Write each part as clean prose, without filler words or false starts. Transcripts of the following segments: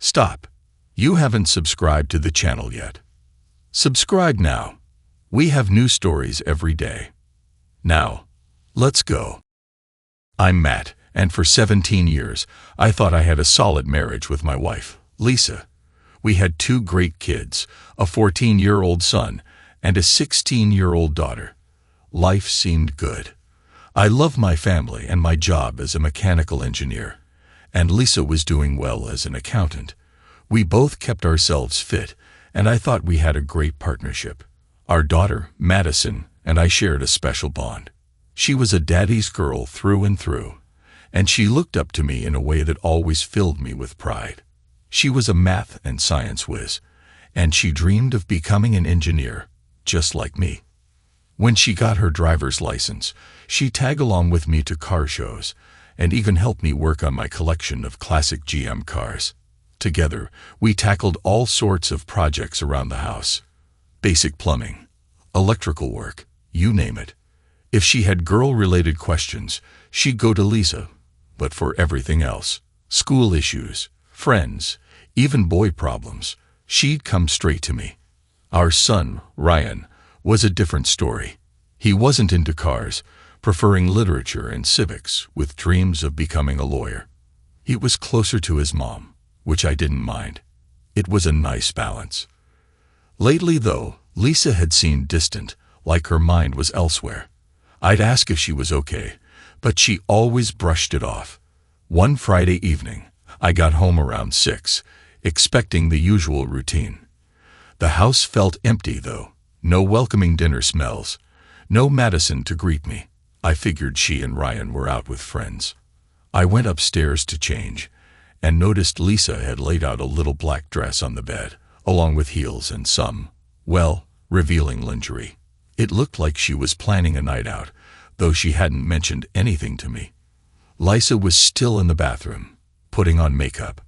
Stop. You haven't subscribed to the channel yet. Subscribe now. We have new stories every day. Now, let's go. I'm Matt, and for 17 years, I thought I had a solid marriage with my wife, Lisa. We had 2 great kids, a 14-year-old son and a 16-year-old daughter. Life seemed good. I loved my family and my job as a mechanical engineer, and Lisa was doing well as an accountant. We both kept ourselves fit, and I thought we had a great partnership. Our daughter, Madison, and I shared a special bond. She was a daddy's girl through and through, and she looked up to me in a way that always filled me with pride. She was a math and science whiz, and she dreamed of becoming an engineer, just like me. When she got her driver's license, she tagged along with me to car shows, and even helped me work on my collection of classic GM cars. Together, we tackled all sorts of projects around the house. Basic plumbing, electrical work, you name it. If she had girl-related questions, she'd go to Lisa. But for everything else, school issues, friends, even boy problems, she'd come straight to me. Our son, Ryan, was a different story. He wasn't into cars, preferring literature and civics, with dreams of becoming a lawyer. He was closer to his mom, which I didn't mind. It was a nice balance. Lately, though, Lisa had seemed distant, like her mind was elsewhere. I'd ask if she was okay, but she always brushed it off. One Friday evening, I got home around 6, expecting the usual routine. The house felt empty, though. No welcoming dinner smells. No Madison to greet me. I figured she and Ryan were out with friends. I went upstairs to change, and noticed Lisa had laid out a little black dress on the bed, along with heels and some, revealing lingerie. It looked like she was planning a night out, though she hadn't mentioned anything to me. Lisa was still in the bathroom, putting on makeup.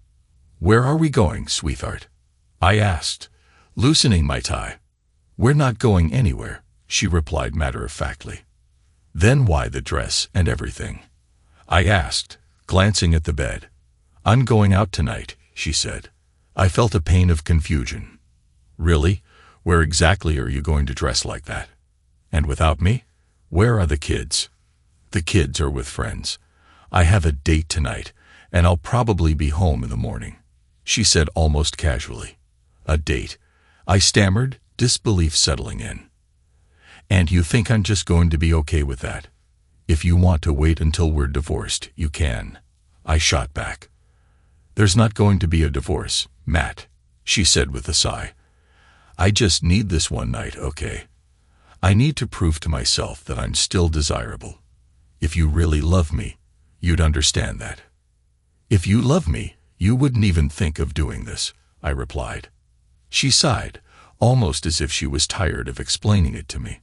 "Where are we going, sweetheart?" I asked, loosening my tie. "We're not going anywhere," she replied matter-of-factly. "Then why the dress and everything?" I asked, glancing at the bed. "I'm going out tonight," she said. I felt a pain of confusion. "Really? Where exactly are you going to dress like that? And without me? Where are the kids?" "The kids are with friends. I have a date tonight, and I'll probably be home in the morning," she said almost casually. "A date?" I stammered, disbelief settling in. "And you think I'm just going to be okay with that? If you want to wait until we're divorced, you can," I shot back. "There's not going to be a divorce, Matt," she said with a sigh. "I just need this one night, okay? I need to prove to myself that I'm still desirable. If you really love me, you'd understand that." "If you love me, you wouldn't even think of doing this," I replied. She sighed, almost as if she was tired of explaining it to me.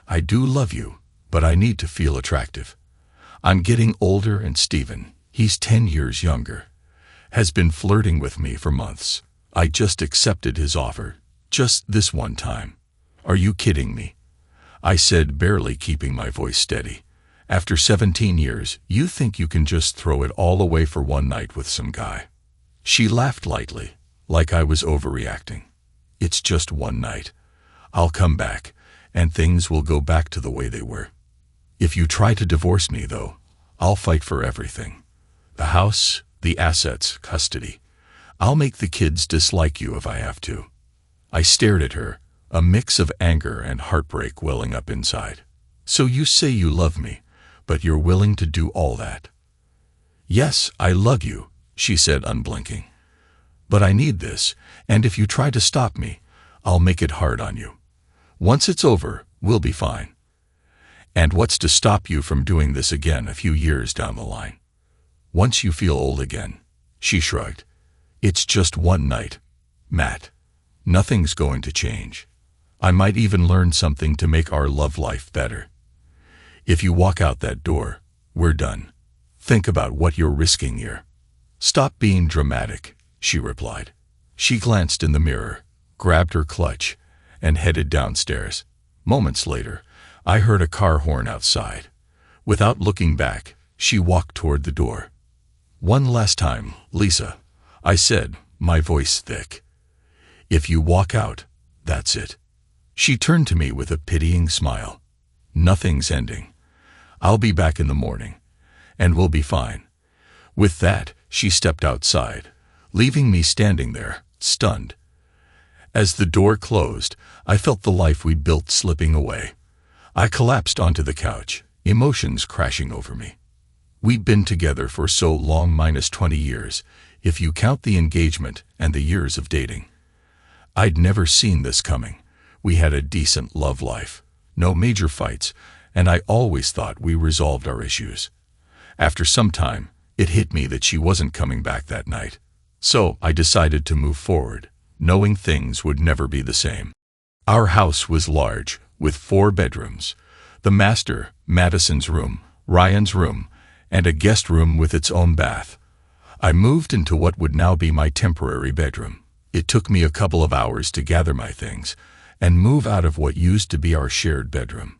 "I do love you, but I need to feel attractive. I'm getting older, and Steven, he's 10 years younger, has been flirting with me for months. I just accepted his offer, just this one time." "Are you kidding me?" I said, barely keeping my voice steady. "After 17 years, you think you can just throw it all away for one night with some guy?" She laughed lightly, like I was overreacting. "It's just one night. I'll come back, and things will go back to the way they were. If you try to divorce me, though, I'll fight for everything. The house, the assets, custody. I'll make the kids dislike you if I have to." I stared at her, a mix of anger and heartbreak welling up inside. "So you say you love me, but you're willing to do all that?" "Yes, I love you," she said, unblinking. "But I need this, and if you try to stop me, I'll make it hard on you. Once it's over, we'll be fine. And what's to stop you from doing this again a few years down the line? Once you feel old again?" She shrugged. "It's just one night, Matt. Nothing's going to change. I might even learn something to make our love life better. If you walk out that door, we're done. Think about what you're risking here." "Stop being dramatic," she replied. She glanced in the mirror, grabbed her clutch, and headed downstairs. Moments later, I heard a car horn outside. Without looking back, she walked toward the door. "One last time, Lisa," I said, my voice thick. "If you walk out, that's it." She turned to me with a pitying smile. "Nothing's ending. I'll be back in the morning, and we'll be fine." With that, she stepped outside, leaving me standing there, stunned. As the door closed, I felt the life we'd built slipping away. I collapsed onto the couch, emotions crashing over me. We'd been together for so long, minus 20 years, if you count the engagement and the years of dating. I'd never seen this coming. We had a decent love life, no major fights, and I always thought we resolved our issues. After some time, it hit me that she wasn't coming back that night. So I decided to move forward, knowing things would never be the same. Our house was large, with 4 bedrooms. The master, Madison's room, Ryan's room, and a guest room with its own bath. I moved into what would now be my temporary bedroom. It took me a couple of hours to gather my things and move out of what used to be our shared bedroom.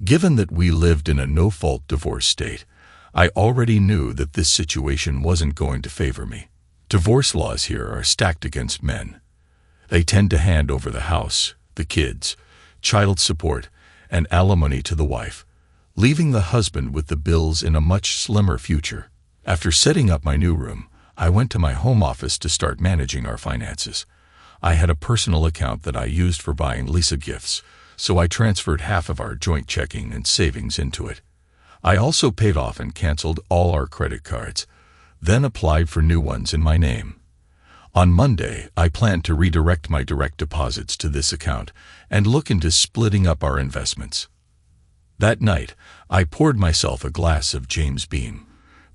Given that we lived in a no-fault divorce state, I already knew that this situation wasn't going to favor me. Divorce laws here are stacked against men. They tend to hand over the house, the kids, child support, and alimony to the wife, leaving the husband with the bills in a much slimmer future. After setting up my new room, I went to my home office to start managing our finances. I had a personal account that I used for buying Lisa gifts, so I transferred half of our joint checking and savings into it. I also paid off and canceled all our credit cards, then applied for new ones in my name. On Monday, I planned to redirect my direct deposits to this account and look into splitting up our investments. That night, I poured myself a glass of James Beam,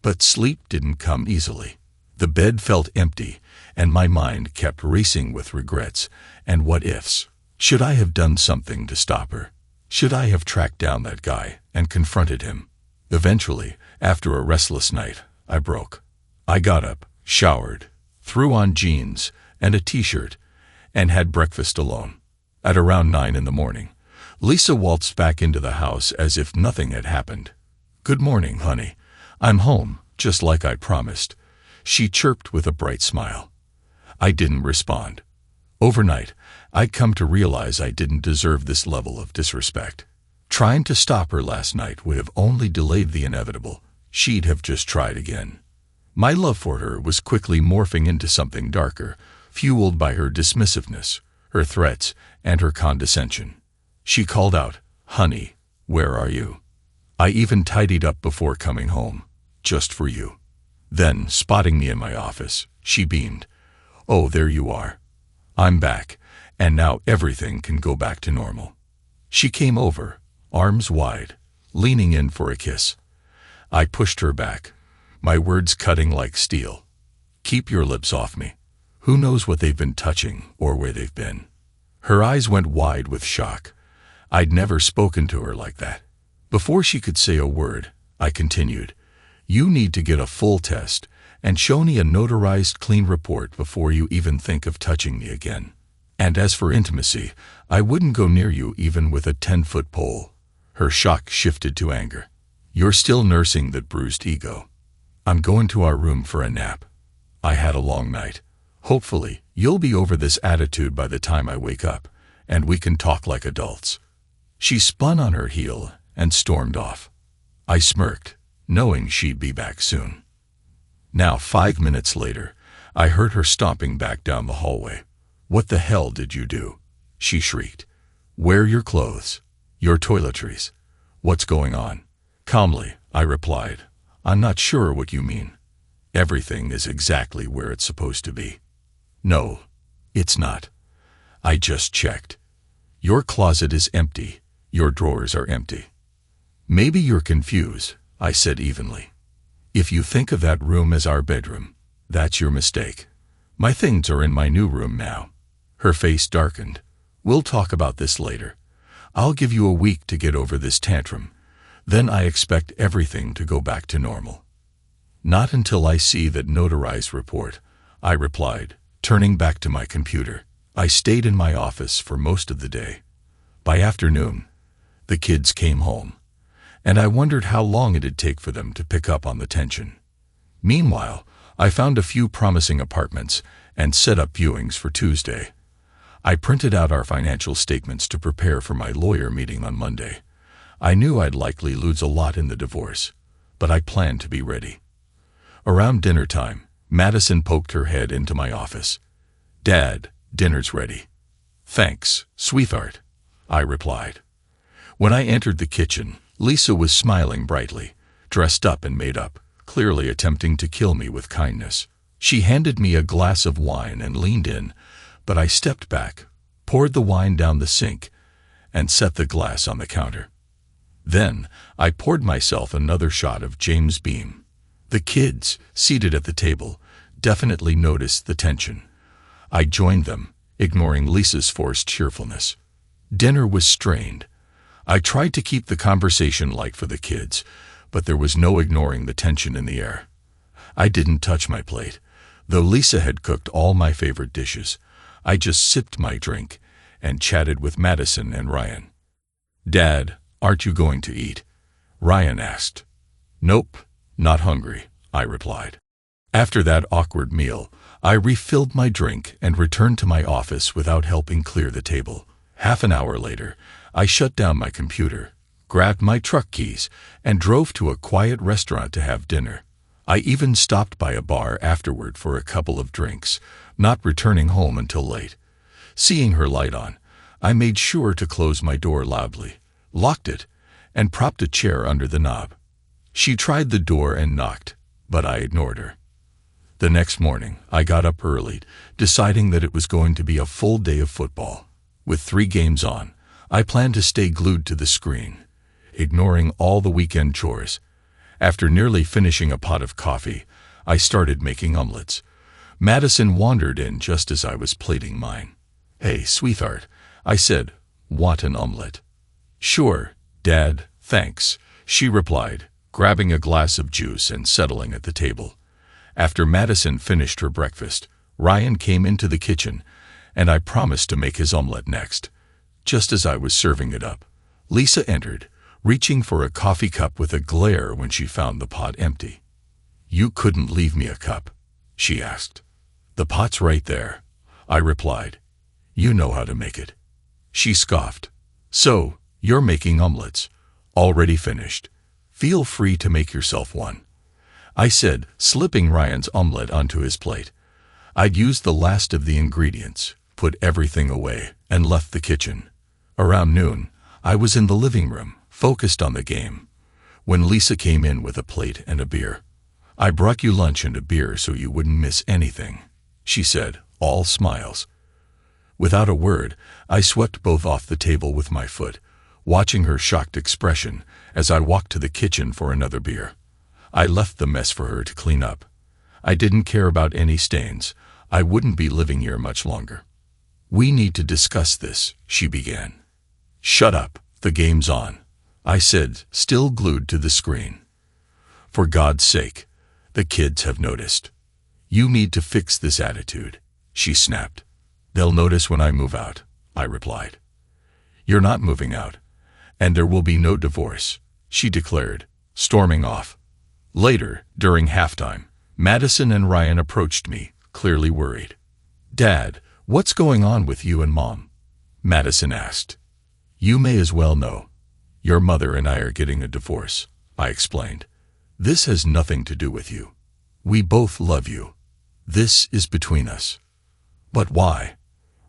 but sleep didn't come easily. The bed felt empty, and my mind kept racing with regrets and what-ifs. Should I have done something to stop her? Should I have tracked down that guy and confronted him? Eventually, after a restless night, I broke. I got up, showered, threw on jeans and a t-shirt, and had breakfast alone. At around 9 in the morning, Lisa waltzed back into the house as if nothing had happened. "Good morning, honey. I'm home, just like I promised," she chirped with a bright smile. I didn't respond. Overnight, I'd come to realize I didn't deserve this level of disrespect. Trying to stop her last night would have only delayed the inevitable. She'd have just tried again. My love for her was quickly morphing into something darker, fueled by her dismissiveness, her threats, and her condescension. She called out, "Honey, where are you? I even tidied up before coming home, just for you." Then, spotting me in my office, she beamed. "Oh, there you are. I'm back, and now everything can go back to normal." She came over, arms wide, leaning in for a kiss. I pushed her back, my words cutting like steel. "Keep your lips off me. Who knows what they've been touching or where they've been?" Her eyes went wide with shock. I'd never spoken to her like that. Before she could say a word, I continued, "You need to get a full test and show me a notarized clean report before you even think of touching me again. And as for intimacy, I wouldn't go near you even with a 10-foot pole." Her shock shifted to anger. "You're still nursing that bruised ego. I'm going to our room for a nap. I had a long night. Hopefully, you'll be over this attitude by the time I wake up, and we can talk like adults." She spun on her heel and stormed off. I smirked, knowing she'd be back soon. Now, 5 minutes later, I heard her stomping back down the hallway. "What the hell did you do?" she shrieked. "Wear your clothes, your toiletries. What's going on?" Calmly, I replied, "I'm not sure what you mean. Everything is exactly where it's supposed to be." "No, it's not. I just checked. Your closet is empty. Your drawers are empty." "Maybe you're confused," I said evenly. "If you think of that room as our bedroom, that's your mistake. My things are in my new room now." Her face darkened. "We'll talk about this later. I'll give you a week to get over this tantrum. Then I expect everything to go back to normal." "Not until I see that notarized report," I replied, turning back to my computer. I stayed in my office for most of the day. By afternoon, the kids came home, and I wondered how long it'd take for them to pick up on the tension. Meanwhile, I found a few promising apartments and set up viewings for Tuesday. I printed out our financial statements to prepare for my lawyer meeting on Monday. I knew I'd likely lose a lot in the divorce, but I planned to be ready. Around dinner time, Madison poked her head into my office. "Dad, dinner's ready." "Thanks, sweetheart," I replied. When I entered the kitchen, Lisa was smiling brightly, dressed up and made up, clearly attempting to kill me with kindness. She handed me a glass of wine and leaned in, but I stepped back, poured the wine down the sink, and set the glass on the counter. Then I poured myself another shot of James Beam. The kids, seated at the table, definitely noticed the tension. I joined them, ignoring Lisa's forced cheerfulness. Dinner was strained. I tried to keep the conversation light for the kids, but there was no ignoring the tension in the air. I didn't touch my plate, though Lisa had cooked all my favorite dishes. I just sipped my drink and chatted with Madison and Ryan. "Dad, aren't you going to eat?" Ryan asked. "Nope, not hungry," I replied. After that awkward meal, I refilled my drink and returned to my office without helping clear the table. Half an hour later, I shut down my computer, grabbed my truck keys, and drove to a quiet restaurant to have dinner. I even stopped by a bar afterward for a couple of drinks, not returning home until late. Seeing her light on, I made sure to close my door loudly, locked it, and propped a chair under the knob. She tried the door and knocked, but I ignored her. The next morning, I got up early, deciding that it was going to be a full day of football. With 3 games on, I planned to stay glued to the screen, ignoring all the weekend chores. After nearly finishing a pot of coffee, I started making omelets. Madison wandered in just as I was plating mine. "Hey, sweetheart," I said, "want an omelet?" "Sure, Dad, thanks," she replied, grabbing a glass of juice and settling at the table. After Madison finished her breakfast, Ryan came into the kitchen, and I promised to make his omelet next. Just as I was serving it up, Lisa entered, reaching for a coffee cup with a glare when she found the pot empty. "You couldn't leave me a cup?" she asked. "The pot's right there," I replied. "You know how to make it." She scoffed. "So, you're making omelets? Already finished. Feel free to make yourself one," I said, slipping Ryan's omelet onto his plate. I'd used the last of the ingredients, put everything away, and left the kitchen. Around noon, I was in the living room, focused on the game, when Lisa came in with a plate and a beer. "I brought you lunch and a beer so you wouldn't miss anything," she said, all smiles. Without a word, I swept both off the table with my foot, watching her shocked expression as I walked to the kitchen for another beer. I left the mess for her to clean up. I didn't care about any stains. I wouldn't be living here much longer. "We need to discuss this," she began. "Shut up, the game's on," I said, still glued to the screen. "For God's sake, the kids have noticed. You need to fix this attitude," she snapped. "They'll notice when I move out," I replied. "You're not moving out, and there will be no divorce," she declared, storming off. Later, during halftime, Madison and Ryan approached me, clearly worried. "Dad, what's going on with you and Mom?" Madison asked. "You may as well know. Your mother and I are getting a divorce," I explained. "This has nothing to do with you. We both love you. This is between us." "But why?"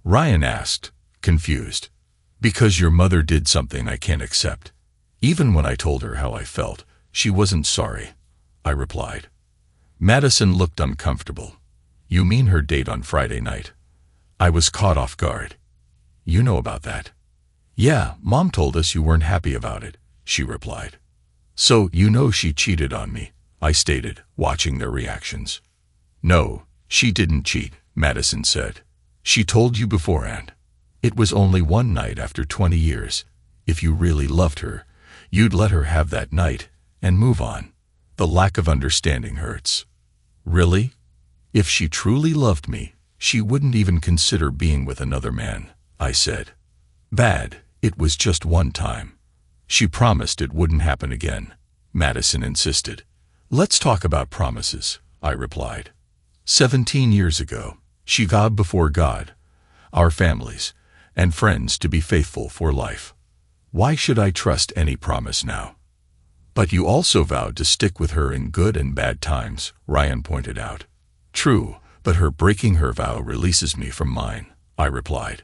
Ryan asked, confused. "Because your mother did something I can't accept." Even when I told her how I felt, she wasn't sorry, I replied. Madison looked uncomfortable. "You mean her date on Friday night?" I was caught off guard. "You know about that?" "Yeah, Mom told us you weren't happy about it," she replied. "So you know she cheated on me," I stated, watching their reactions. "No, she didn't cheat," Madison said. "She told you beforehand. It was only one night after 20 years. If you really loved her, you'd let her have that night and move on. The lack of understanding hurts." "Really? If she truly loved me, she wouldn't even consider being with another man," I said. "Bad, it was just one time. She promised it wouldn't happen again," Madison insisted. "Let's talk about promises," I replied. 17 years ago, She vowed before God, our families, and friends to be faithful for life. Why should I trust any promise now? But you also vowed to stick with her in good and bad times, Ryan pointed out. True, but her breaking her vow releases me from mine, I replied.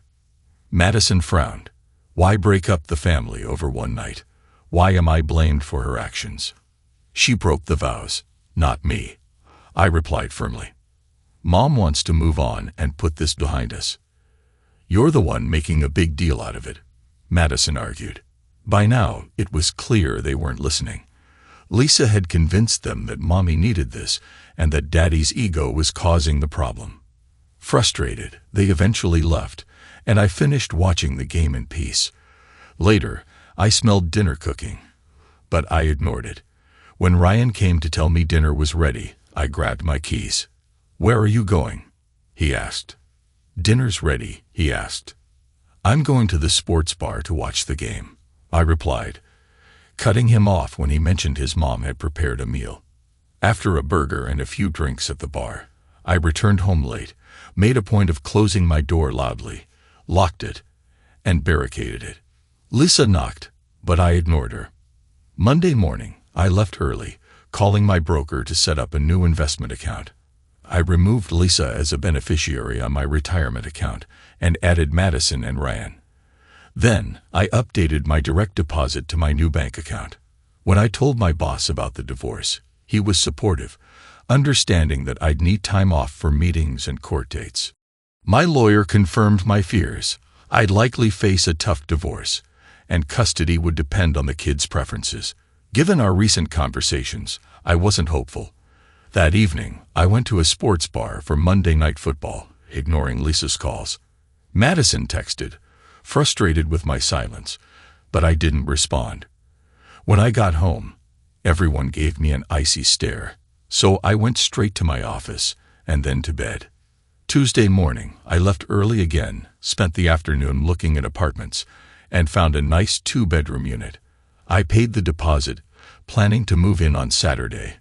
Madison frowned. Why break up the family over one night? Why am I blamed for her actions? She broke the vows, not me, I replied firmly. Mom wants to move on and put this behind us. You're the one making a big deal out of it, Madison argued. By now, it was clear they weren't listening. Lisa had convinced them that Mommy needed this and that Daddy's ego was causing the problem. Frustrated, they eventually left, and I finished watching the game in peace. Later, I smelled dinner cooking, but I ignored it. When Ryan came to tell me dinner was ready, I grabbed my keys. Where are you going? He asked. Dinner's ready, he asked. I'm going to the sports bar to watch the game, I replied, cutting him off when he mentioned his mom had prepared a meal. After a burger and a few drinks at the bar, I returned home late, made a point of closing my door loudly, locked it, and barricaded it. Lisa knocked, but I ignored her. Monday morning, I left early, calling my broker to set up a new investment account. I removed Lisa as a beneficiary on my retirement account and added Madison and Ryan. Then, I updated my direct deposit to my new bank account. When I told my boss about the divorce, he was supportive, understanding that I'd need time off for meetings and court dates. My lawyer confirmed my fears. I'd likely face a tough divorce, and custody would depend on the kids' preferences. Given our recent conversations, I wasn't hopeful. That evening, I went to a sports bar for Monday Night Football, ignoring Lisa's calls. Madison texted, frustrated with my silence, but I didn't respond. When I got home, everyone gave me an icy stare, so I went straight to my office and then to bed. Tuesday morning, I left early again, spent the afternoon looking at apartments, and found a nice 2-bedroom unit. I paid the deposit, planning to move in on Saturday,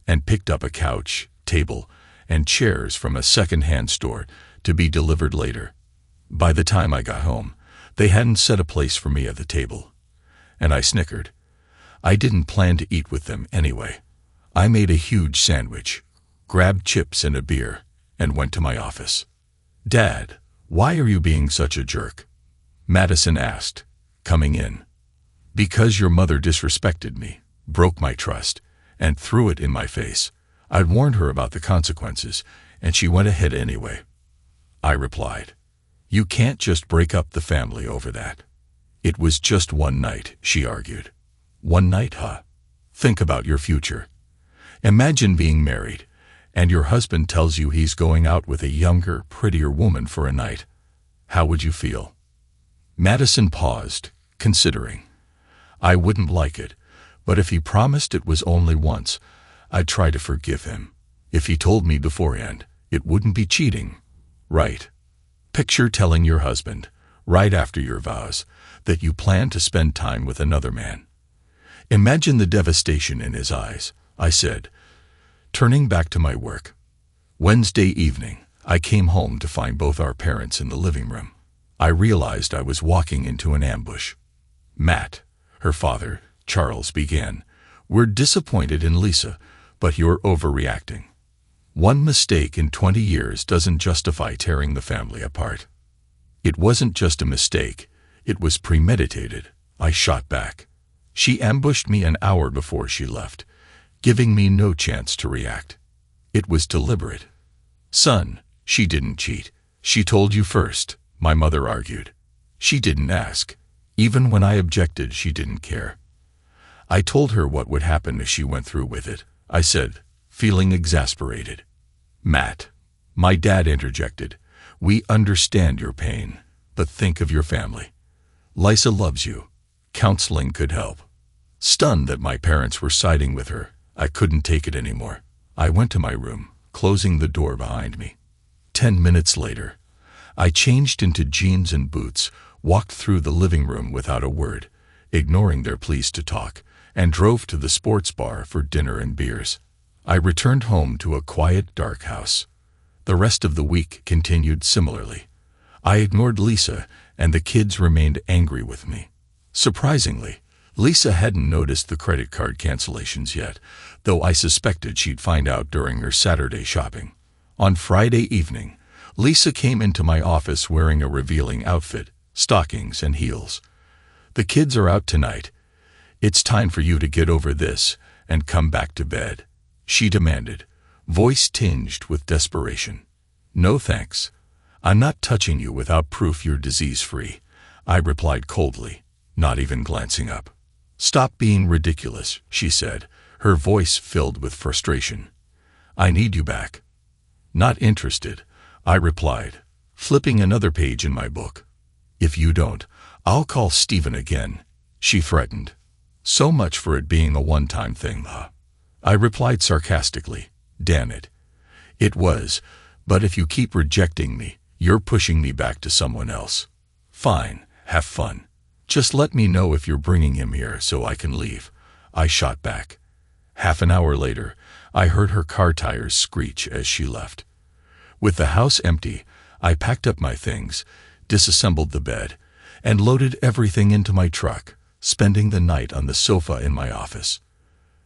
and picked up a couch, table, and chairs from a second-hand store to be delivered later. By the time I got home, they hadn't set a place for me at the table, and I snickered. I didn't plan to eat with them anyway. I made a huge sandwich, grabbed chips and a beer, and went to my office. Dad, why are you being such a jerk? Madison asked, coming in. Because your mother disrespected me, broke my trust, and threw it in my face. I'd warned her about the consequences, and she went ahead anyway. I replied. You can't just break up the family over that. It was just one night, she argued. One night, huh? Think about your future. Imagine being married, and your husband tells you he's going out with a younger, prettier woman for a night. How would you feel? Madison paused, considering. I wouldn't like it, but if he promised it was only once, I'd try to forgive him. If he told me beforehand, it wouldn't be cheating, right? Picture telling your husband, right after your vows, that you plan to spend time with another man. Imagine the devastation in his eyes, I said, turning back to my work. Wednesday evening, I came home to find both our parents in the living room. I realized I was walking into an ambush. Matt, her father, Charles, began, We're disappointed in Lisa, but you're overreacting. One mistake in 20 years doesn't justify tearing the family apart. It wasn't just a mistake, it was premeditated, I shot back. She ambushed me an hour before she left, giving me no chance to react. It was deliberate. Son, she didn't cheat. She told you first, my mother argued. She didn't ask. Even when I objected, she didn't care. I told her what would happen if she went through with it, I said, feeling exasperated. Matt, my dad interjected, we understand your pain, but think of your family. Lisa loves you. Counseling could help. Stunned that my parents were siding with her, I couldn't take it anymore. I went to my room, closing the door behind me. 10 minutes later, I changed into jeans and boots, walked through the living room without a word, ignoring their pleas to talk, and drove to the sports bar for dinner and beers. I returned home to a quiet, dark house. The rest of the week continued similarly. I ignored Lisa, and the kids remained angry with me. Surprisingly, Lisa hadn't noticed the credit card cancellations yet, though I suspected she'd find out during her Saturday shopping. On Friday evening, Lisa came into my office wearing a revealing outfit, stockings and heels. "The kids are out tonight. It's time for you to get over this and come back to bed," she demanded, voice tinged with desperation. "No thanks. I'm not touching you without proof you're disease-free," I replied coldly, not even glancing up. "Stop being ridiculous," she said, her voice filled with frustration. "I need you back." "Not interested," I replied, flipping another page in my book. "If you don't, I'll call Stephen again," she threatened. "So much for it being a one-time thing, huh?" I replied sarcastically. "Damn it. It was, but if you keep rejecting me, you're pushing me back to someone else." "Fine, have fun. Just let me know if you're bringing him here so I can leave," I shot back. Half an hour later, I heard her car tires screech as she left. With the house empty, I packed up my things, disassembled the bed, and loaded everything into my truck, spending the night on the sofa in my office.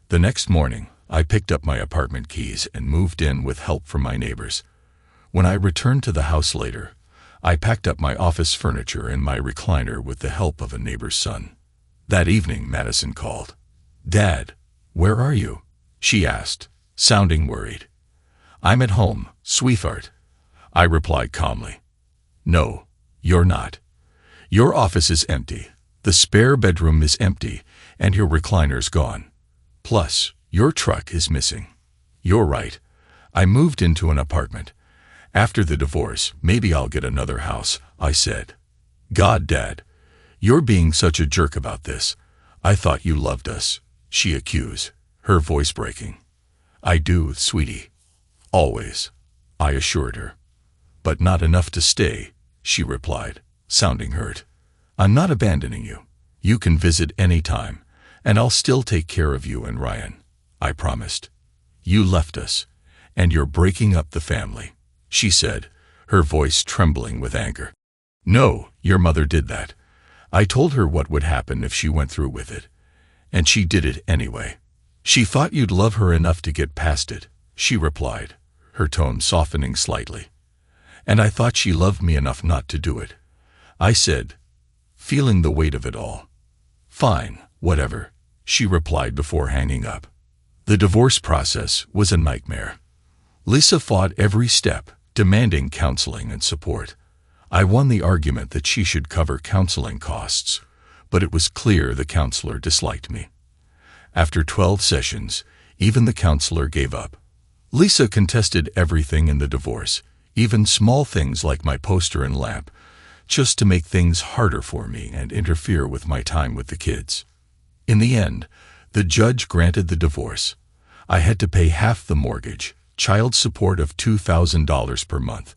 The next morning, I picked up my apartment keys and moved in with help from my neighbors. When I returned to the house later, I packed up my office furniture and my recliner with the help of a neighbor's son. That evening, Madison called. "Dad, where are you?" she asked, sounding worried. "I'm at home, sweetheart," I replied calmly. "No, you're not. Your office is empty, the spare bedroom is empty, and your recliner's gone. Plus, your truck is missing." "You're right. I moved into an apartment. After the divorce, maybe I'll get another house," I said. "God, Dad, you're being such a jerk about this. I thought you loved us," she accused, her voice breaking. "I do, sweetie. Always," I assured her. "But not enough to stay," she replied, sounding hurt. "I'm not abandoning you. You can visit any time, and I'll still take care of you and Ryan," I promised. "You left us, and you're breaking up the family," she said, her voice trembling with anger. "No, your mother did that. I told her what would happen if she went through with it, and she did it anyway. She thought you'd love her enough to get past it," she replied, her tone softening slightly. "And I thought she loved me enough not to do it," I said, feeling the weight of it all. "Fine, whatever," she replied before hanging up. The divorce process was a nightmare. Lisa fought every step, demanding counseling and support. I won the argument that she should cover counseling costs, but it was clear the counselor disliked me. After 12 sessions, even the counselor gave up. Lisa contested everything in the divorce, even small things like my poster and lamp, just to make things harder for me and interfere with my time with the kids. In the end, the judge granted the divorce. I had to pay half the mortgage, child support of $2,000 per month,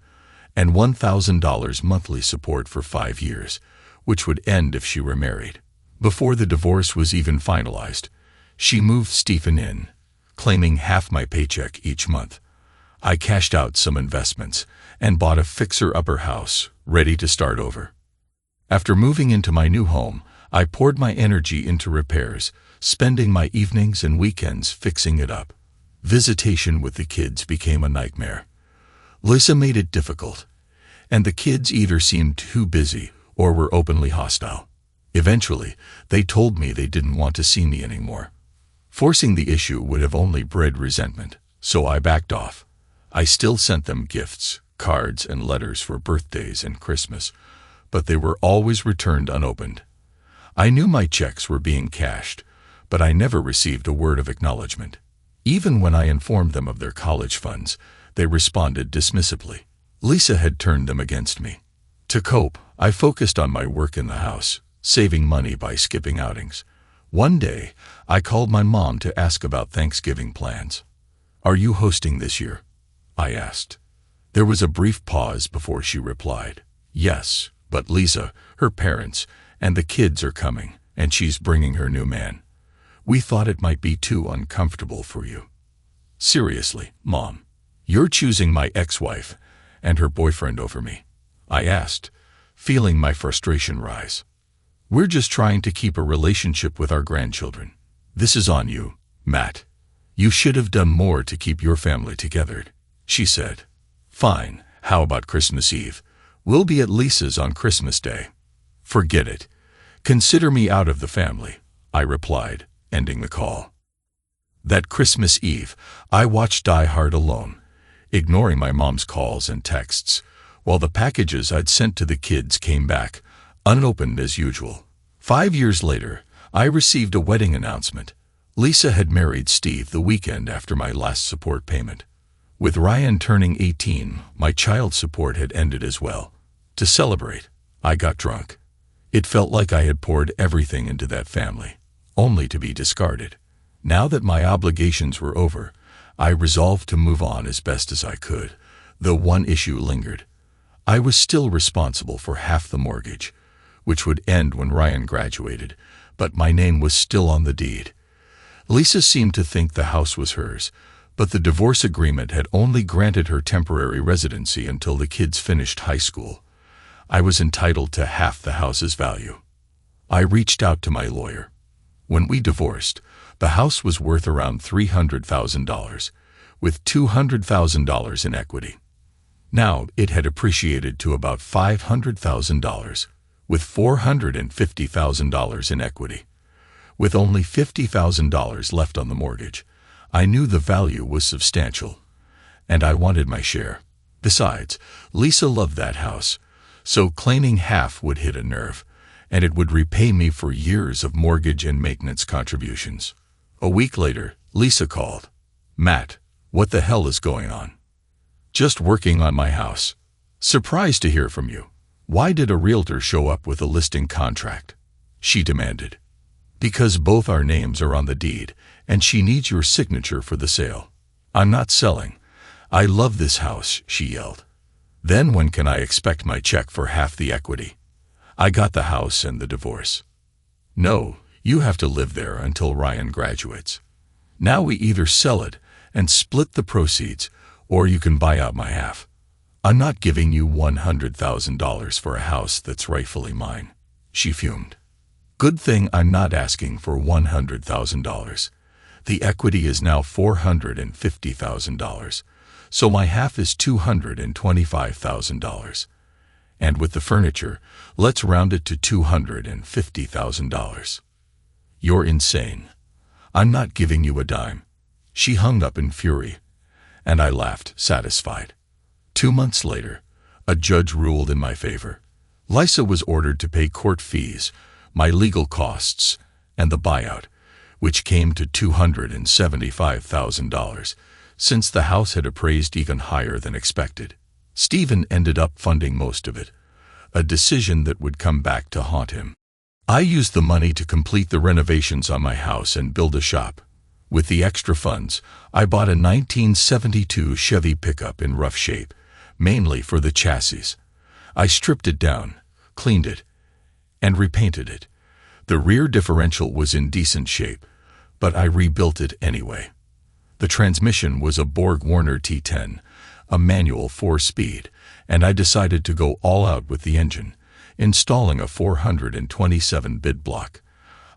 and $1,000 monthly support for 5 years, which would end if she remarried. Before the divorce was even finalized, she moved Stephen in, claiming half my paycheck each month. I cashed out some investments and bought a fixer-upper house, ready to start over. After moving into my new home, I poured my energy into repairs, spending my evenings and weekends fixing it up. Visitation with the kids became a nightmare. Lisa made it difficult, and the kids either seemed too busy or were openly hostile. Eventually, they told me they didn't want to see me anymore. Forcing the issue would have only bred resentment, so I backed off. I still sent them gifts, cards, and letters for birthdays and Christmas, but they were always returned unopened. I knew my checks were being cashed, but I never received a word of acknowledgement. Even when I informed them of their college funds, they responded dismissively. Lisa had turned them against me. To cope, I focused on my work in the house, saving money by skipping outings. One day, I called my mom to ask about Thanksgiving plans. "Are you hosting this year?" I asked. There was a brief pause before she replied, "Yes, but Lisa, her parents, and the kids are coming, and she's bringing her new man. We thought it might be too uncomfortable for you." "Seriously, Mom, "You're choosing my ex-wife and her boyfriend over me?" I asked, feeling my frustration rise. "We're just trying to keep a relationship with our grandchildren. This is on you, Matt. You should have done more to keep your family together," she said. "Fine, how about Christmas Eve? We'll be at Lisa's on Christmas Day." "Forget it. Consider me out of the family," I replied, ending the call. That Christmas Eve, I watched Die Hard alone, ignoring my mom's calls and texts, while the packages I'd sent to the kids came back, unopened as usual. 5 years later, I received a wedding announcement. Lisa had married Steve the weekend after my last support payment. With Ryan turning 18, my child support had ended as well. To celebrate, I got drunk. It felt like I had poured everything into that family, only to be discarded. Now that my obligations were over, I resolved to move on as best as I could, though one issue lingered. I was still responsible for half the mortgage, which would end when Ryan graduated, but my name was still on the deed. Lisa seemed to think the house was hers, but the divorce agreement had only granted her temporary residency until the kids finished high school. I was entitled to half the house's value. I reached out to my lawyer. When we divorced, the house was worth around $300,000, with $200,000 in equity. Now it had appreciated to about $500,000, with $450,000 in equity. With only $50,000 left on the mortgage, I knew the value was substantial, and I wanted my share. Besides, Lisa loved that house, so claiming half would hit a nerve, and it would repay me for years of mortgage and maintenance contributions. A week later, Lisa called. "Matt, what the hell is going on?" "Just working on my house. Surprised to hear from you. Why did a realtor show up with a listing contract?" she demanded. "Because both our names are on the deed, and she needs your signature for the sale." "I'm not selling. I love this house," she yelled. "Then when can I expect my check for half the equity? I got the house and the divorce." "No, you have to live there until Ryan graduates. Now we either sell it and split the proceeds, or you can buy out my half. I'm not giving you $100,000 for a house that's rightfully mine," she fumed. "Good thing I'm not asking for $100,000. The equity is now $450,000, so my half is $225,000. And with the furniture, let's round it to $250,000. "You're insane. I'm not giving you a dime." She hung up in fury, and I laughed, satisfied. 2 months later, a judge ruled in my favor. Lisa was ordered to pay court fees, my legal costs, and the buyout, which came to $275,000, since the house had appraised even higher than expected. Stephen ended up funding most of it, a decision that would come back to haunt him. I used the money to complete the renovations on my house and build a shop. With the extra funds, I bought a 1972 Chevy pickup in rough shape, mainly for the chassis. I stripped it down, cleaned it, and repainted it. The rear differential was in decent shape, but I rebuilt it anyway. The transmission was a Borg-Warner T10, a manual 4-speed, and I decided to go all out with the engine, installing a 427-bit block.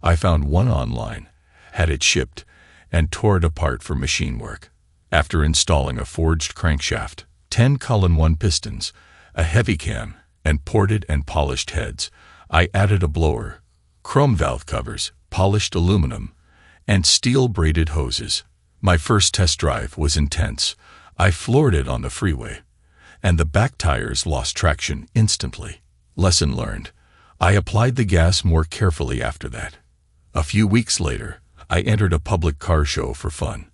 I found one online, had it shipped, and tore it apart for machine work. After installing a forged crankshaft, 10-1 pistons, a heavy cam, and ported and polished heads, I added a blower, chrome valve covers, polished aluminum, and steel-braided hoses. My first test drive was intense. I floored it on the freeway, and the back tires lost traction instantly. Lesson learned. I applied the gas more carefully after that. A few weeks later, I entered a public car show for fun.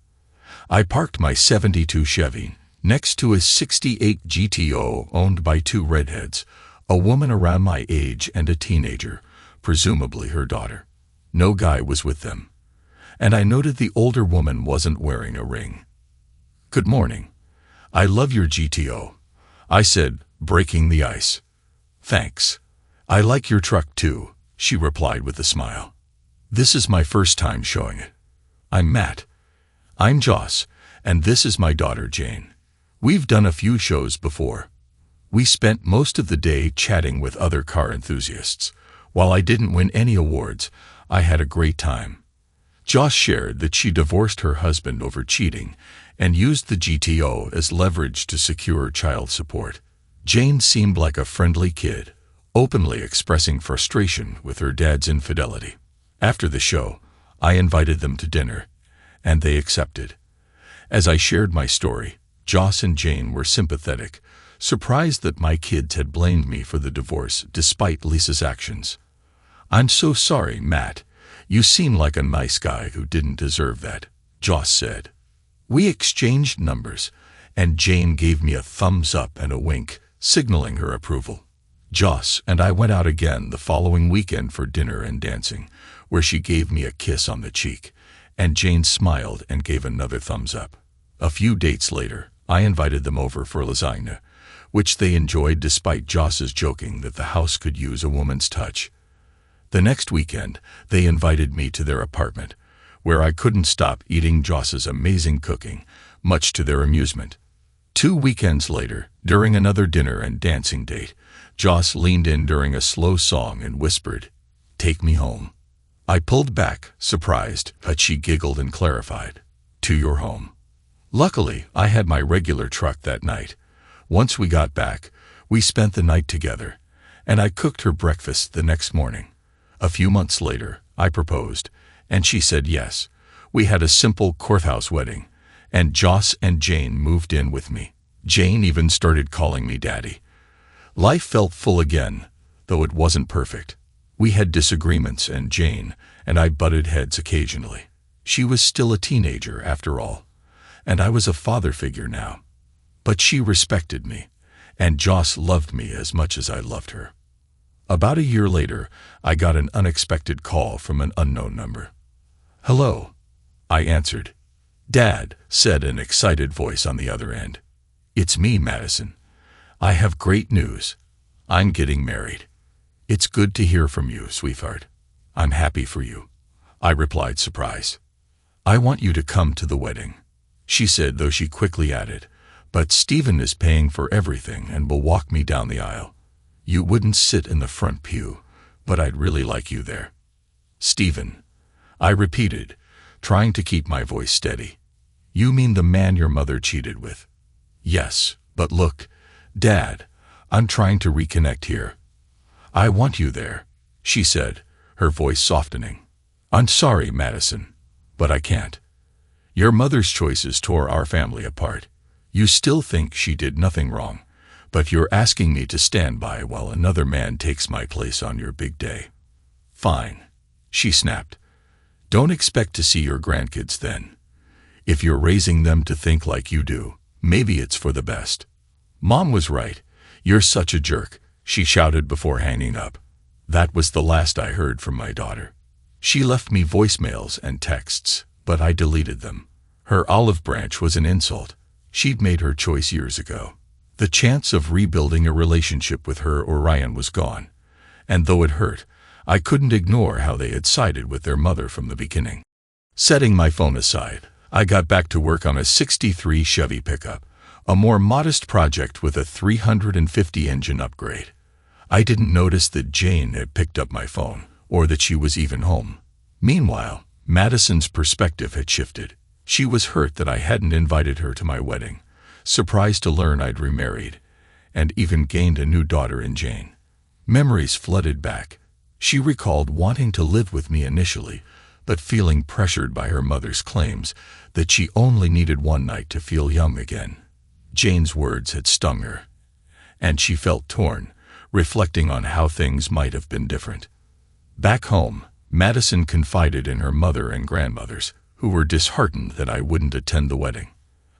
I parked my '72 Chevy next to a '68 GTO owned by 2 redheads, a woman around my age and a teenager, presumably her daughter. No guy was with them, and I noted the older woman wasn't wearing a ring. "Good morning. I love your GTO," I said, breaking the ice. "Thanks. I like your truck too," she replied with a smile. "This is my first time showing it. I'm Matt." "I'm Joss, and this is my daughter Jane." We've done a few shows before. We spent most of the day chatting with other car enthusiasts. While I didn't win any awards, I had a great time. Joss shared that she divorced her husband over cheating and used the GTO as leverage to secure child support. Jane seemed like a friendly kid, openly expressing frustration with her dad's infidelity. After the show, I invited them to dinner, and they accepted. As I shared my story, Joss and Jane were sympathetic, surprised that my kids had blamed me for the divorce despite Lisa's actions. "I'm so sorry, Matt. You seem like a nice guy who didn't deserve that," Joss said. We exchanged numbers, and Jane gave me a thumbs up and a wink, signaling her approval. Joss and I went out again the following weekend for dinner and dancing, where she gave me a kiss on the cheek, and Jane smiled and gave another thumbs up. A few dates later, I invited them over for lasagna, which they enjoyed despite Joss's joking that the house could use a woman's touch. The next weekend, they invited me to their apartment, where I couldn't stop eating Joss's amazing cooking, much to their amusement. 2 weekends later, during another dinner and dancing date, Joss leaned in during a slow song and whispered, "Take me home." I pulled back, surprised, but she giggled and clarified, "To your home." Luckily, I had my regular truck that night. Once we got back, we spent the night together, and I cooked her breakfast the next morning. A few months later, I proposed, and she said yes. We had a simple courthouse wedding, and Joss and Jane moved in with me. Jane even started calling me Daddy. Life felt full again, though it wasn't perfect. We had disagreements, and Jane and I butted heads occasionally. She was still a teenager, after all, and I was a father figure now. But she respected me, and Joss loved me as much as I loved her. About a year later, I got an unexpected call from an unknown number. "Hello," I answered. "Dad," said an excited voice on the other end. "It's me, Madison. I have great news. I'm getting married." "It's good to hear from you, sweetheart. I'm happy for you," I replied, surprised. "I want you to come to the wedding," she said, though she quickly added, "But Stephen is paying for everything and will walk me down the aisle. You wouldn't sit in the front pew, but I'd really like you there." "Stephen," I repeated, trying to keep my voice steady. "You mean the man your mother cheated with?" "Yes, but look, Dad, I'm trying to reconnect here." "I want you there," she said, her voice softening. "I'm sorry, Madison, but I can't. Your mother's choices tore our family apart. You still think she did nothing wrong, but you're asking me to stand by while another man takes my place on your big day." "Fine," she snapped. "Don't expect to see your grandkids then. If you're raising them to think like you do, maybe it's for the best." "Mom was right. You're such a jerk," she shouted before hanging up. That was the last I heard from my daughter. She left me voicemails and texts, but I deleted them. Her olive branch was an insult. She'd made her choice years ago. The chance of rebuilding a relationship with her or Ryan was gone, and though it hurt, I couldn't ignore how they had sided with their mother from the beginning. Setting my phone aside, I got back to work on a '63 Chevy pickup, a more modest project with a 350 engine upgrade. I didn't notice that Jane had picked up my phone, or that she was even home. Meanwhile, Madison's perspective had shifted. She was hurt that I hadn't invited her to my wedding, surprised to learn I'd remarried, and even gained a new daughter in Jane. Memories flooded back. She recalled wanting to live with me initially, but feeling pressured by her mother's claims that she only needed one night to feel young again. Jane's words had stung her, and she felt torn, reflecting on how things might have been different. Back home, Madison confided in her mother and grandmothers, who were disheartened that I wouldn't attend the wedding.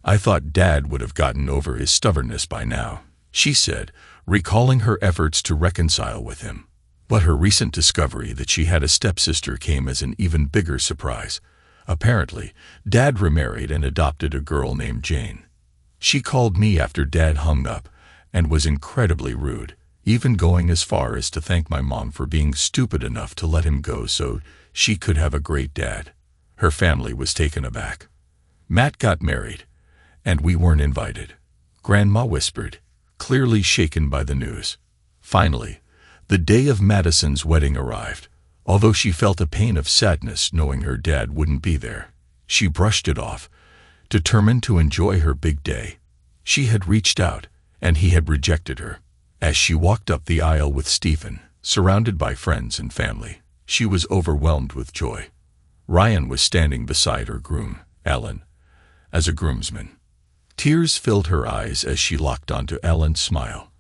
"I thought Dad would have gotten over his stubbornness by now," she said, recalling her efforts to reconcile with him. But her recent discovery that she had a stepsister came as an even bigger surprise. Apparently, Dad remarried and adopted a girl named Jane. She called me after Dad hung up and was incredibly rude, even going as far as to thank my mom for being stupid enough to let him go so she could have a great dad. Her family was taken aback. Matt got married, and we weren't invited. Grandma whispered, clearly shaken by the news. Finally, the day of Madison's wedding arrived. Although she felt a pain of sadness knowing her dad wouldn't be there, she brushed it off, determined to enjoy her big day. She had reached out, and he had rejected her. As she walked up the aisle with Stephen, surrounded by friends and family, she was overwhelmed with joy. Ryan was standing beside her groom, Alan, as a groomsman. Tears filled her eyes as she locked onto Alan's smile.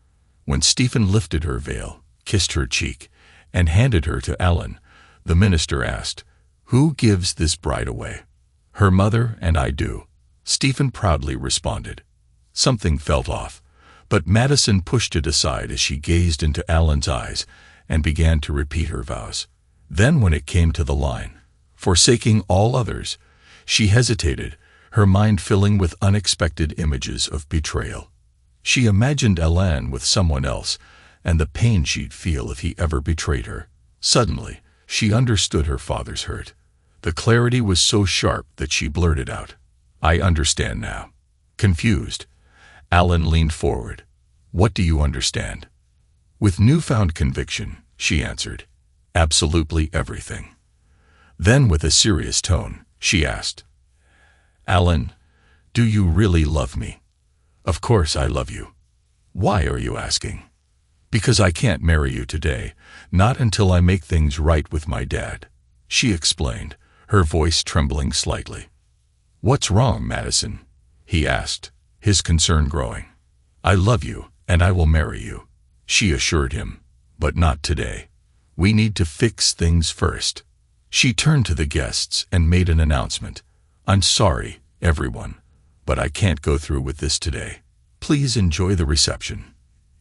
When Stephen lifted her veil, kissed her cheek, and handed her to Alan, the minister asked, "Who gives this bride away?" "Her mother and I do," Stephen proudly responded. Something felt off, but Madison pushed it aside as she gazed into Alan's eyes and began to repeat her vows. Then when it came to the line, "Forsaking all others," she hesitated, her mind filling with unexpected images of betrayal. She imagined Alan with someone else and the pain she'd feel if he ever betrayed her. Suddenly, she understood her father's hurt. The clarity was so sharp that she blurted out, "I understand now." Confused, Alan leaned forward. "What do you understand?" With newfound conviction, she answered, "Absolutely everything." Then with a serious tone, she asked, "Alan, do you really love me?" "Of course I love you." "Why are you asking?" "Because I can't marry you today, not until I make things right with my dad," she explained, her voice trembling slightly. "What's wrong, Madison?" he asked, his concern growing. "I love you, and I will marry you," she assured him, "but not today. We need to fix things first." She turned to the guests and made an announcement. "I'm sorry, everyone, but I can't go through with this today. Please enjoy the reception.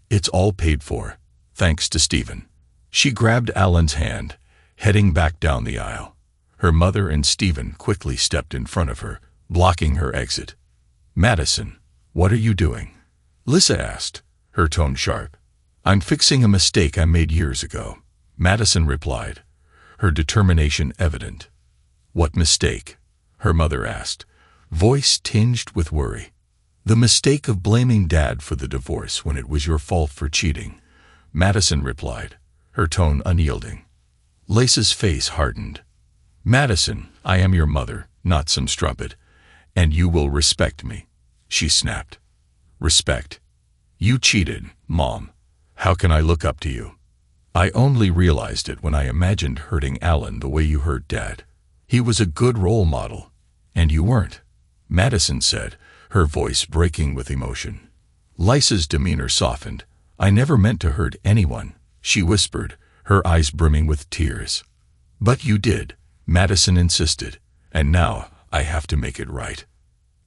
It's all paid for, thanks to Stephen." She grabbed Alan's hand, heading back down the aisle. Her mother and Stephen quickly stepped in front of her, blocking her exit. "Madison, what are you doing?" Lisa asked, her tone sharp. "I'm fixing a mistake I made years ago," Madison replied, her determination evident. "What mistake?" her mother asked, voice tinged with worry. "The mistake of blaming Dad for the divorce when it was your fault for cheating," Madison replied, her tone unyielding. Lisa's face hardened. "Madison, I am your mother, not some strumpet, and you will respect me," she snapped. "Respect? You cheated, Mom. How can I look up to you?" "I only realized it when I imagined hurting Alan the way you hurt Dad. He was a good role model, and you weren't," Madison said, her voice breaking with emotion. Lisa's demeanor softened. "I never meant to hurt anyone," she whispered, her eyes brimming with tears. "But you did," Madison insisted, "and now I have to make it right.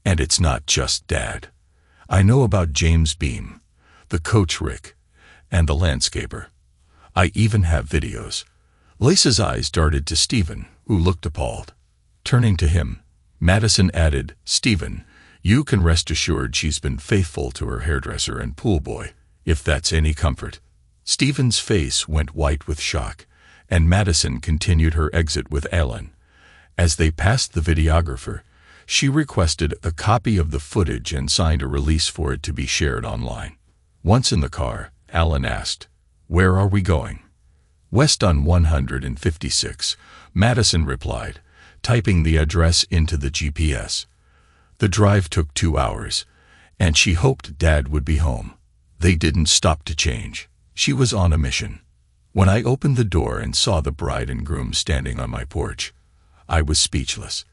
And it's not just Dad. I know about James Beam, the coach Rick, and the landscaper. I even have videos." Lisa's eyes darted to Stephen, who looked appalled. Turning to him, Madison added, "Stephen, you can rest assured she's been faithful to her hairdresser and pool boy, if that's any comfort." Stephen's face went white with shock, and Madison continued her exit with Alan. As they passed the videographer, she requested a copy of the footage and signed a release for it to be shared online. Once in the car, Alan asked, "Where are we going?" "West on 156, Madison replied, typing the address into the GPS. The drive took 2 hours, and she hoped Dad would be home. They didn't stop to change. She was on a mission. When I opened the door and saw the bride and groom standing on my porch, I was speechless.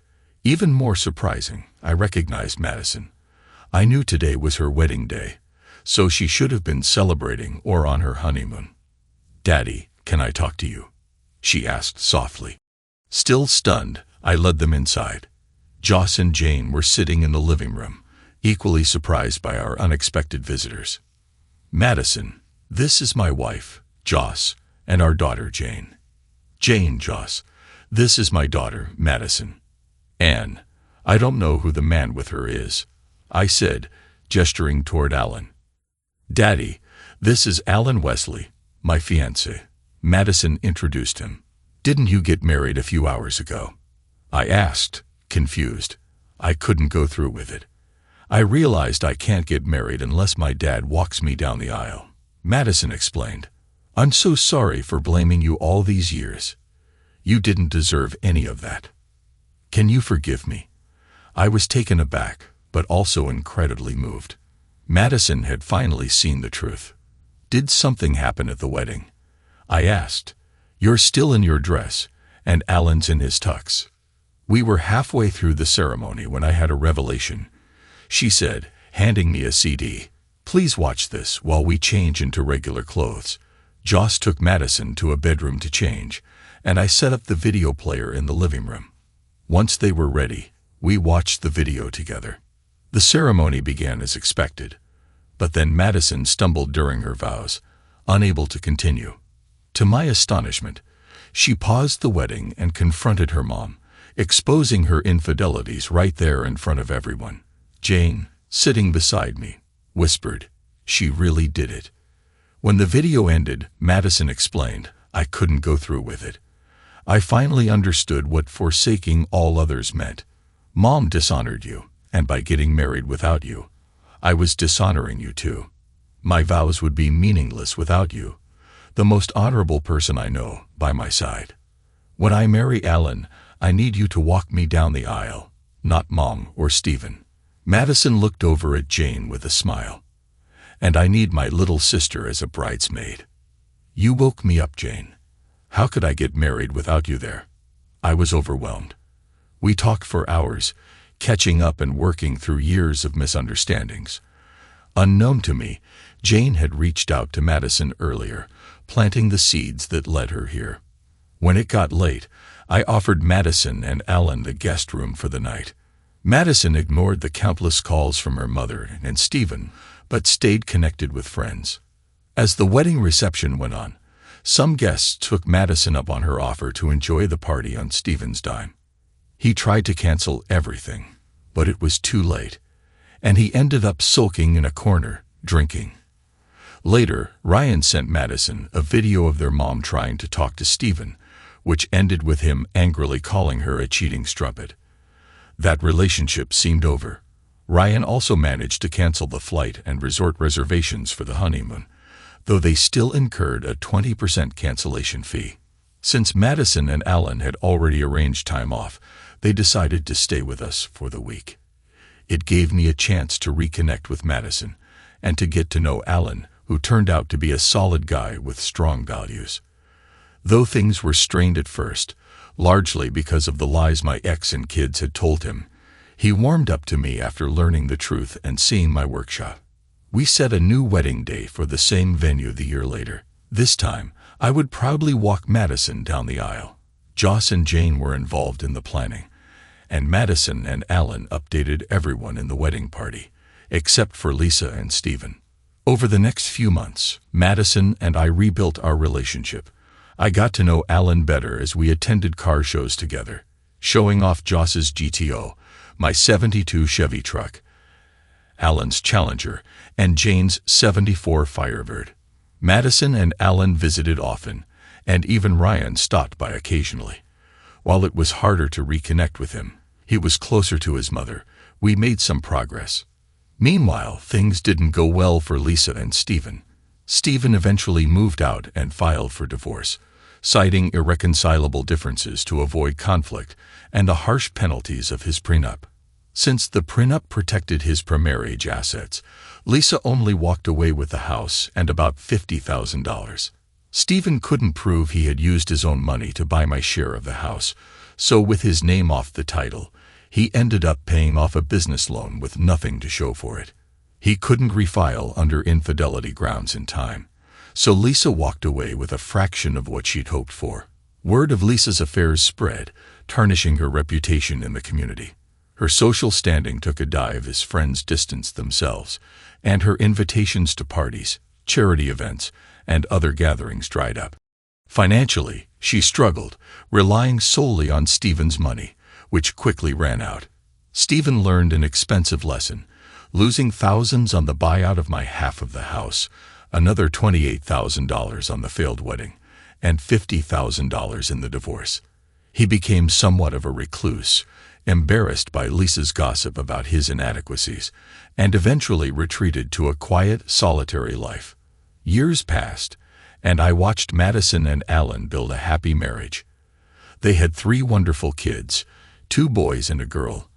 Even more surprising, I recognized Madison. I knew today was her wedding day, so she should have been celebrating or on her honeymoon. "Daddy, can I talk to you?" she asked softly. Still stunned, I led them inside. Joss and Jane were sitting in the living room, equally surprised by our unexpected visitors. "Madison, this is my wife, Joss, and our daughter, Jane." "Jane, Joss, this is my daughter, Madison." "Anne, I don't know who the man with her is," I said, gesturing toward Alan. "Daddy, this is Alan Wesley, my fiancé," Madison introduced him. "Didn't you get married a few hours ago?" I asked, confused. I couldn't go through with it. I realized I can't get married unless my dad walks me down the aisle. Madison explained, I'm so sorry for blaming you all these years. You didn't deserve any of that. Can you forgive me? I was taken aback, but also incredibly moved. Madison had finally seen the truth. Did something happen at the wedding? I asked. You're still in your dress, and Alan's in his tux. We were halfway through the ceremony when I had a revelation. She said, handing me a CD. Please watch this while we change into regular clothes. Joss took Madison to a bedroom to change, and I set up the video player in the living room. Once they were ready, we watched the video together. The ceremony began as expected, but then Madison stumbled during her vows, unable to continue. To my astonishment, she paused the wedding and confronted her mom, exposing her infidelities right there in front of everyone. Jane, sitting beside me, whispered, she really did it. When the video ended, Madison explained, I couldn't go through with it. I finally understood what forsaking all others meant. Mom dishonored you, and by getting married without you, I was dishonoring you too. My vows would be meaningless without you, the most honorable person I know, by my side. When I marry Alan, I need you to walk me down the aisle, not Mom or Stephen. Madison looked over at Jane with a smile. And I need my little sister as a bridesmaid. You woke me up, Jane. How could I get married without you there? I was overwhelmed. We talked for hours, catching up and working through years of misunderstandings. Unknown to me, Jane had reached out to Madison earlier, planting the seeds that led her here. When it got late, I offered Madison and Alan the guest room for the night. Madison ignored the countless calls from her mother and Stephen, but stayed connected with friends. As the wedding reception went on, some guests took Madison up on her offer to enjoy the party on Stephen's dime. He tried to cancel everything, but it was too late, and he ended up sulking in a corner, drinking. Later, Ryan sent Madison a video of their mom trying to talk to Stephen, which ended with him angrily calling her a cheating strumpet. That relationship seemed over. Ryan also managed to cancel the flight and resort reservations for the honeymoon, though they still incurred a 20% cancellation fee. Since Madison and Alan had already arranged time off, they decided to stay with us for the week. It gave me a chance to reconnect with Madison and to get to know Alan, who turned out to be a solid guy with strong values. Though things were strained at first, largely because of the lies my ex and kids had told him, he warmed up to me after learning the truth and seeing my workshop. We set a new wedding day for the same venue the year later. This time, I would proudly walk Madison down the aisle. Joss and Jane were involved in the planning, and Madison and Alan updated everyone in the wedding party, except for Lisa and Stephen. Over the next few months, Madison and I rebuilt our relationship. I got to know Alan better as we attended car shows together, showing off Joss's GTO, my '72 Chevy truck, Alan's Challenger, and Jane's '74 Firebird. Madison and Alan visited often, and even Ryan stopped by occasionally. While it was harder to reconnect with him, he was closer to his mother. We made some progress. Meanwhile, things didn't go well for Lisa and Stephen. Stephen eventually moved out and filed for divorce, citing irreconcilable differences to avoid conflict and the harsh penalties of his prenup. Since the prenup protected his pre-marriage assets, Lisa only walked away with the house and about $50,000. Stephen couldn't prove he had used his own money to buy my share of the house, so with his name off the title, he ended up paying off a business loan with nothing to show for it. He couldn't refile under infidelity grounds in time, so Lisa walked away with a fraction of what she'd hoped for. Word of Lisa's affairs spread, tarnishing her reputation in the community. Her social standing took a dive as friends distanced themselves, and her invitations to parties, charity events, and other gatherings dried up. Financially, she struggled, relying solely on Stephen's money, which quickly ran out. Stephen learned an expensive lesson, losing thousands on the buyout of my half of the house, another $28,000 on the failed wedding, and $50,000 in the divorce. He became somewhat of a recluse, embarrassed by Lisa's gossip about his inadequacies, and eventually retreated to a quiet, solitary life. Years passed, and I watched Madison and Alan build a happy marriage. They had 3 wonderful kids, 2 boys and a girl,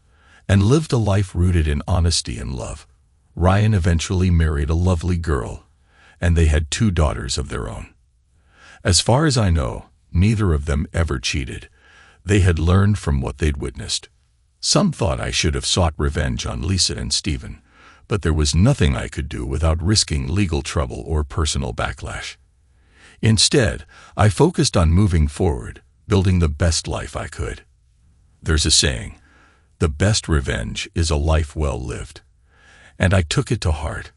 and lived a life rooted in honesty and love. Ryan eventually married a lovely girl, and they had 2 daughters of their own. As far as I know, neither of them ever cheated. They had learned from what they'd witnessed. Some thought I should have sought revenge on Lisa and Stephen, but there was nothing I could do without risking legal trouble or personal backlash. Instead, I focused on moving forward, building the best life I could. There's a saying, the best revenge is a life well lived. And I took it to heart.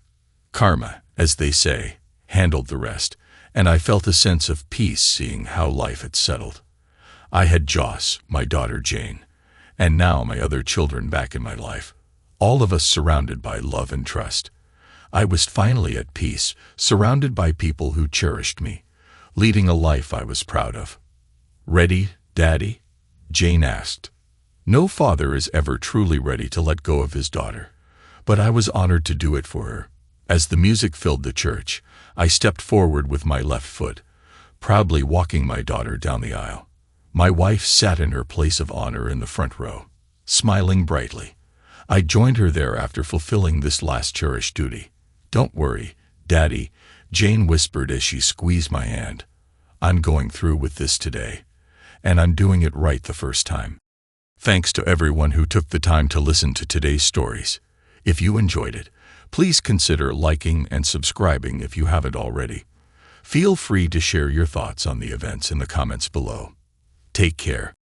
Karma, as they say, handled the rest, and I felt a sense of peace seeing how life had settled. I had Joss, my daughter Jane, and now my other children back in my life, all of us surrounded by love and trust. I was finally at peace, surrounded by people who cherished me, leading a life I was proud of. "Ready, Daddy?" Jane asked. No father is ever truly ready to let go of his daughter, but I was honored to do it for her. As the music filled the church, I stepped forward with my left foot, proudly walking my daughter down the aisle. My wife sat in her place of honor in the front row, smiling brightly. I joined her there after fulfilling this last cherished duty. "Don't worry, Daddy," Jane whispered as she squeezed my hand. "I'm going through with this today, and I'm doing it right the first time." Thanks to everyone who took the time to listen to today's stories. If you enjoyed it, please consider liking and subscribing if you haven't already. Feel free to share your thoughts on the events in the comments below. Take care.